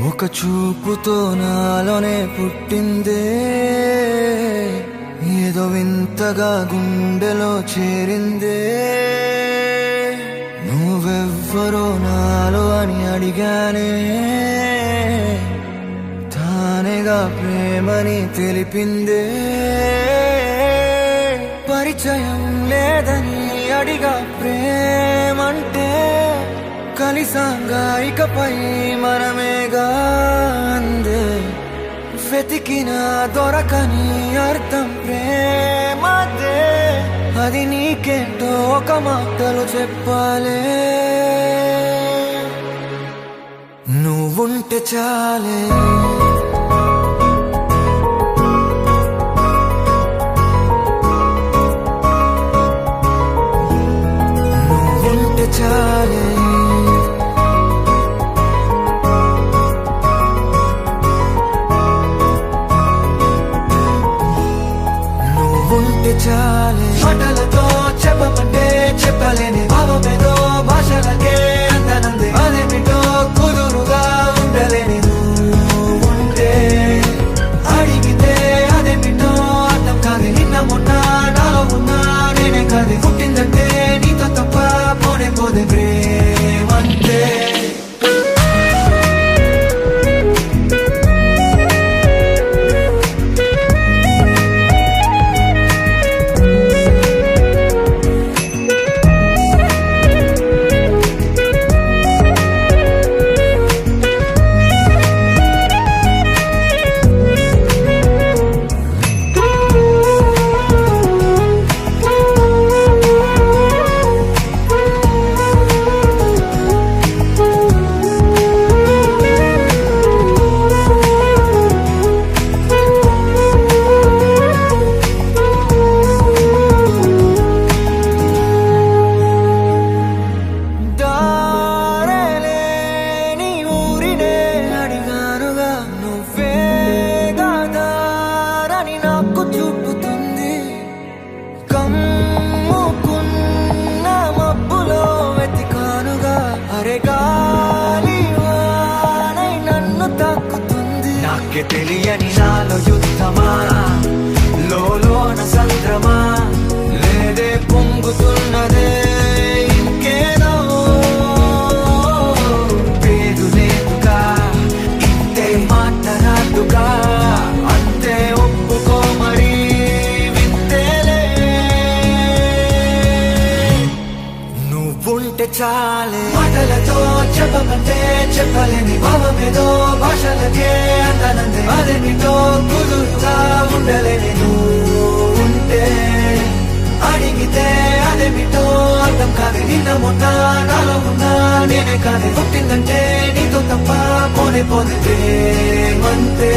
ఒక చూపుతో నాలోనే పుట్టిందే, ఏదో వింతగా గుండెలో చేరిందే. నువ్వెవ్వరో నాలో అని అడిగానే, తానేగా ప్రేమని తెలిపిందే. పరిచయం లేదని అడిగా ప్రేమంటే, కలిసాంగా ఇకపై మనమేగా అందే. వెతికిన దొరకని అర్థం ప్రేమదే, అది నీకేంటో ఒక మాటలు చెప్పాలే. నువ్వుంటే చాలే, నువ్వుంటే చాలే, నువ్వుంటే చాలే. మాటలతో చెప్పమంటే చెప్పలేని భావమేదో భాషలకే అందనంది. అదేమిటో కుదురుగా ఉండలేని నువ్వుంటే, అడిగితే అదేమిటో అర్థం కాదు. నిన్న మొన్న నాలో ఉన్నా నేనే కాదు. పుట్టిందంటే నీతో తప్ప పోనే పోదే ప్రేమంతే. నాకే తెలియని నాలో యుద్ధమా, లోన సంద్రమా, లేదే పొంగుతున్నదే ఇంకేదో. పేరు లేదుగా, ఇంతే మాట్లాడుగా, అంతే ఒప్పుకో మరి వింతేలే. నువ్వుంటే చాలే, మాటలతో చెప్పమంటే చెప్పలేని భావమేదో భాషలకే అందనందే. అదేమిటో కుదురుగా ఉండలేని నువ్వుంటే, అడిగితే అదేమిటో అర్థం కాదు. నిన్న మొన్న నాలో ఉన్నా నేనే కాదు. పుట్టిందంటే నీతో తప్ప పోనే పోదే ప్రేమంతే.